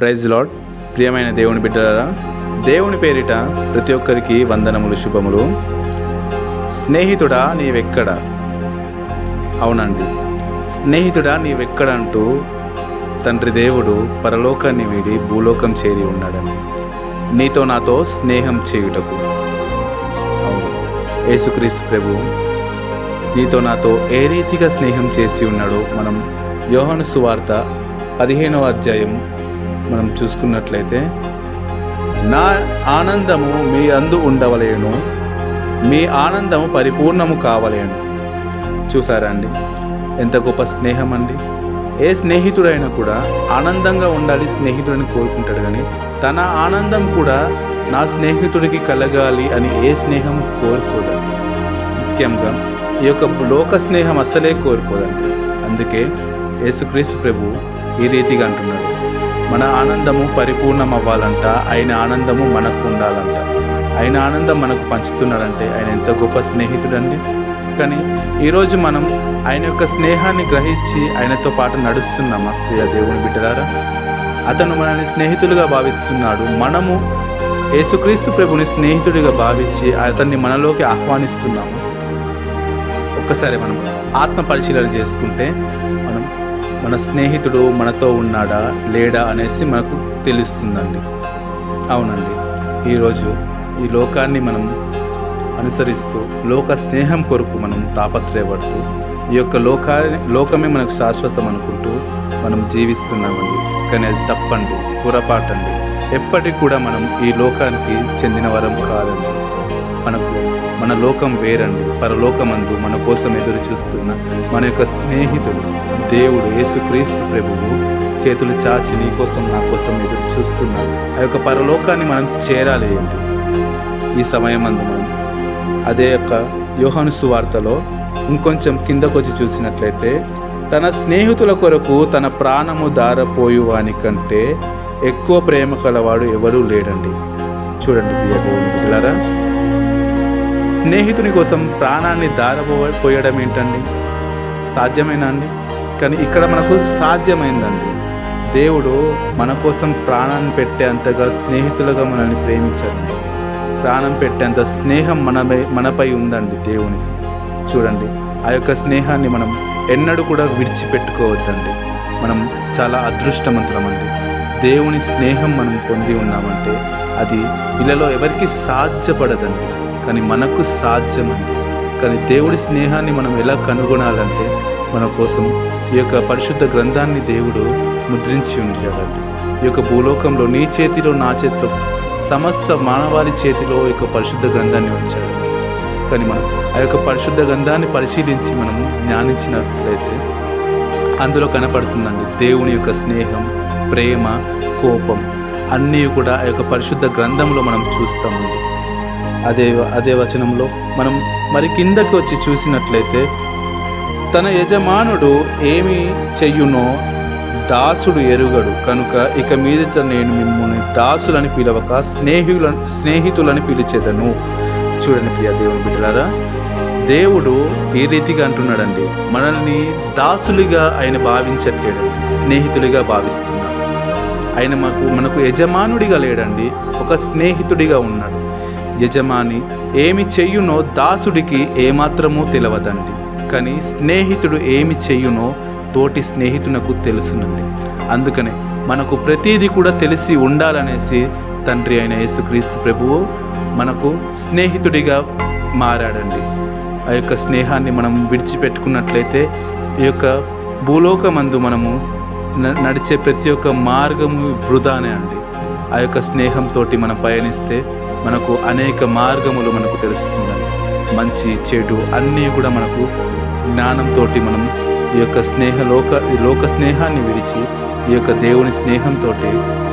Praise lord. ప్రియమైన దేవుని బిడ్డలారా, దేవుని పేరిట ప్రతి ఒక్కరికి వందనములు, శుభములు. స్నేహితుడా నీవెక్కడ? అవునండి, స్నేహితుడా నీవెక్కడ అంటూ తండ్రి దేవుడు పరలోకాన్ని వీడి భూలోకం చేరి ఉన్నాడండి, నీతో నాతో స్నేహం చేయుటకు. అవును, యేసుక్రీస్తు ప్రభు నీతో నాతో ఏ రీతిగా స్నేహం చేసి ఉన్నాడో మనం యోహాను సువార్త 15వ అధ్యాయం మనం చూసుకున్నట్లయితే, నా ఆనందము మీ అందు ఉండవలేను, మీ ఆనందము పరిపూర్ణము కావలేను. చూసారా అండి, ఎంత గొప్ప స్నేహం అండి. ఏ స్నేహితుడైనా కూడా ఆనందంగా ఉండాలి స్నేహితుడిని కోరుకుంటాడు, కానీ తన ఆనందం కూడా నా స్నేహితుడికి కలగాలి అని ఏ స్నేహం కోరుకోదండి. ముఖ్యంగా ఈ యొక్క లోక స్నేహం అస్సలే కోరుకోదండి. అందుకే యేసుక్రీస్తు ప్రభు ఈ రీతిగా అంటున్నాడు, మన ఆనందము పరిపూర్ణం అవ్వాలంట, ఆయన ఆనందము మనకు ఉండాలంట. ఆయన ఆనందం మనకు పంచుతున్నాడంటే ఆయన ఎంత గొప్ప స్నేహితుడండి. కానీ ఈరోజు మనం ఆయన యొక్క స్నేహాన్ని గ్రహించి ఆయనతో పాటు నడుస్తున్నామా? ప్రియ దేవుని బిడ్డలారా, అతను మనల్ని స్నేహితులుగా భావిస్తున్నాడు. మనము యేసుక్రీస్తు ప్రభుని స్నేహితుడిగా భావించి అతన్ని మనలోకి ఆహ్వానిస్తున్నాము. ఒక్కసారి మనం ఆత్మ పరిశీలన చేసుకుంటే మన స్నేహితుడు మనతో ఉన్నాడా లేడా అనేసి మనకు తెలుస్తుందండి. అవునండి, ఈరోజు ఈ లోకాన్ని మనం అనుసరిస్తూ లోక స్నేహం కొరకు మనం తాపత్రయపడుతూ ఈ యొక్క లోకమే మనకు శాశ్వతం అనుకుంటూ మనం జీవిస్తున్నామండి. కానీ అది తప్పండి, పొరపాటండి. ఎప్పటికి కూడా మనం ఈ లోకానికి చెందిన వరం కాదండి. మన లోకం వేరండి. పరలోకమందు మన కోసం ఎదురు చూస్తున్న మన యొక్క స్నేహితుడు దేవుడు యేసుక్రీస్తు ప్రభువు చేతులు చాచి నీ కోసం నా కోసం ఎదురు చూస్తున్న ఆ యొక్క పరలోకాన్ని మనం చేరాలి అండి. ఈ సమయమందు మనం అదే యొక్క యోహాను సువార్తలో ఇంకొంచెం కిందకు వచ్చి చూసినట్లయితే, తన స్నేహితుల కొరకు తన ప్రాణము దారపోయువాని కంటే ఎక్కువ ప్రేమ కలవాడు ఎవరూ లేడండి. చూడండి ప్రియ దేవుని బిడ్డలారా, స్నేహితుని కోసం ప్రాణాన్ని దారపోయడం ఏంటండి? సాధ్యమేనా అండి? కానీ ఇక్కడ మనకు సాధ్యమైందండి. దేవుడు మన కోసం ప్రాణాన్ని పెట్టేంతగా స్నేహితులుగా మనల్ని ప్రేమించారండి. ప్రాణం పెట్టేంత స్నేహం మనపై ఉందండి దేవునికి. చూడండి, ఆ యొక్క స్నేహాన్ని మనం ఎన్నడూ కూడా విడిచిపెట్టుకోవద్దండి. మనం చాలా అదృష్టవంతులమండి. దేవుని స్నేహం మనం పొంది ఉన్నామంటే అది ఇళ్ళలో ఎవరికి సాధ్యపడదండి, కానీ మనకు సాధ్యమండి. కానీ దేవుడి స్నేహాన్ని మనం ఎలా కనుగొనాలంటే, మన కోసం ఈ యొక్క పరిశుద్ధ గ్రంథాన్ని దేవుడు ముద్రించి ఉంచాడండి. ఈ యొక్క భూలోకంలో నీ చేతిలో నా చేతిలో సమస్త మానవాళి చేతిలో ఈ యొక్క పరిశుద్ధ గ్రంథాన్ని ఉంచాడు. కానీ మనం ఆ యొక్క పరిశుద్ధ గ్రంథాన్ని పరిశీలించి మనం జ్ఞానించినట్లయితే అందులో కనపడుతుందండి దేవుని యొక్క స్నేహం, ప్రేమ, కోపం అన్నీ కూడా ఆ యొక్క పరిశుద్ధ గ్రంథంలో మనం చూస్తామండి. అదే వచనంలో మనం మరి కిందకి వచ్చి చూసినట్లయితే, తన యజమానుడు ఏమి చెయ్యునో దాసుడు ఎరుగడు కనుక ఇక మీదట నేను మిమ్మల్ని దాసులని పిలవక స్నేహితులని పిలిచేదను. చూడండి ప్రియ దేవుని బిడ్డలారా, దేవుడు ఈ రీతిగా అంటున్నాడండి, మనల్ని దాసులుగా ఆయన భావించట్లేడండి, స్నేహితులుగా భావిస్తున్నాడు. ఆయన మనకు యజమానుడిగా లేడండి, ఒక స్నేహితుడిగా ఉన్నాడు. యజమాని ఏమి చెయ్యునో దాసుడికి ఏమాత్రమూ తెలియదండి, కానీ స్నేహితుడు ఏమి చెయ్యునో తోటి స్నేహితునకు తెలుసునండి. అందుకనే మనకు ప్రతీది కూడా తెలిసి ఉండాలనేసి తండ్రి అయిన యేసుక్రీస్తు ప్రభువు మనకు స్నేహితుడిగా మారాడండి. ఆ యొక్క స్నేహాన్ని మనం విడిచిపెట్టుకున్నట్లయితే ఈ యొక్క భూలోకమందు మనము నడిచే ప్రతి ఒక్క మార్గము వృధానే అండి. ఆ యొక్క స్నేహంతో మనం పయనిస్తే మనకు అనేక మార్గములు మనకు తెలుస్తుందండి. మంచి చెడు అన్నీ కూడా మనకు జ్ఞానంతో మనం ఈ యొక్క లోక స్నేహాన్ని విడిచి ఈ యొక్క దేవుని స్నేహంతో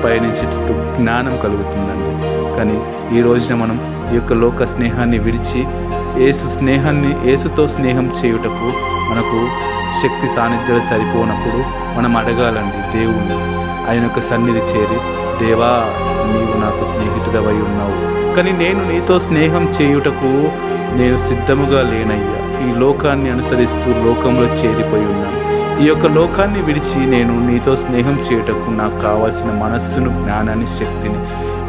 పయనించేటట్టు జ్ఞానం కలుగుతుందండి. కానీ ఈ రోజున మనం ఈ యొక్క లోక స్నేహాన్ని విడిచి యేసుతో స్నేహం చేయుటకు మనకు శక్తి సాన్నిధ్యాలు సరిపోనప్పుడు మనం అడగాలండి దేవుణ్ణి. ఆయన యొక్క సన్నిధి చేరి, దేవా నీవు నాకు స్నేహితుడవై ఉన్నావు, కానీ నేను నీతో స్నేహం చేయుటకు నేను సిద్ధముగా లేనయ్యా. ఈ లోకాన్ని అనుసరిస్తూ లోకంలో చేరిపోయి ఉన్నాను. ఈ యొక్క లోకాన్ని విడిచి నేను నీతో స్నేహం చేయటకు నాకు కావాల్సిన మనస్సును, జ్ఞానాన్ని, శక్తిని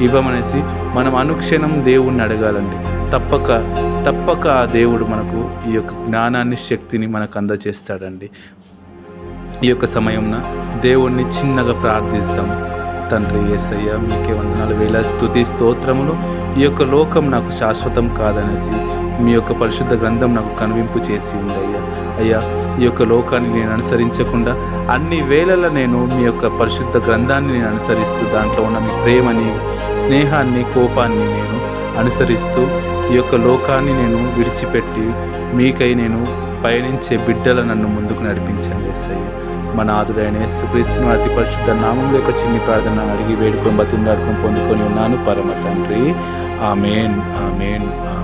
ఇవ్వమనేసి మనం అనుక్షణం దేవుణ్ణి అడగాలండి. తప్పక ఆ దేవుడు మనకు ఈ యొక్క జ్ఞానాన్ని, శక్తిని మనకు అందజేస్తాడండి. ఈ యొక్క సమయంన దేవుణ్ణి చిన్నగా ప్రార్థిస్తాం. తండ్రి యేసయ్య, మీకే వందనాలు, వేల స్తుతి స్తోత్రములు. ఈ యొక్క లోకం నాకు శాశ్వతం కాదనేసి మీ యొక్క పరిశుద్ధ గ్రంథం నాకు కనువింపు చేసి ఉందయ్యా. అయ్యా, ఈ యొక్క లోకాన్ని నేను అనుసరించకుండా అన్ని వేళల నేను మీ యొక్క పరిశుద్ధ గ్రంథాన్ని నేను అనుసరిస్తూ దాంట్లో ఉన్న మీ ప్రేమని, స్నేహాన్ని, కోపాన్ని నేను అనుసరిస్తూ ఈ యొక్క లోకాన్ని నేను విడిచిపెట్టి మీకై నేను పయనించే బిడ్డల నన్ను ముందుకు నడిపించండి యేసయ్య. మన ఆదుడైన యేసుక్రీస్తును అతి పరిశుద్ధ నామములో యొక్క చిన్ని ప్రార్థన అడిగి వేడుకొని బతిమలాడుకొని పొందుకొని ఉన్నాను పరమ తండ్రి. ఆమేన్, ఆమేన్, ఆమేన్.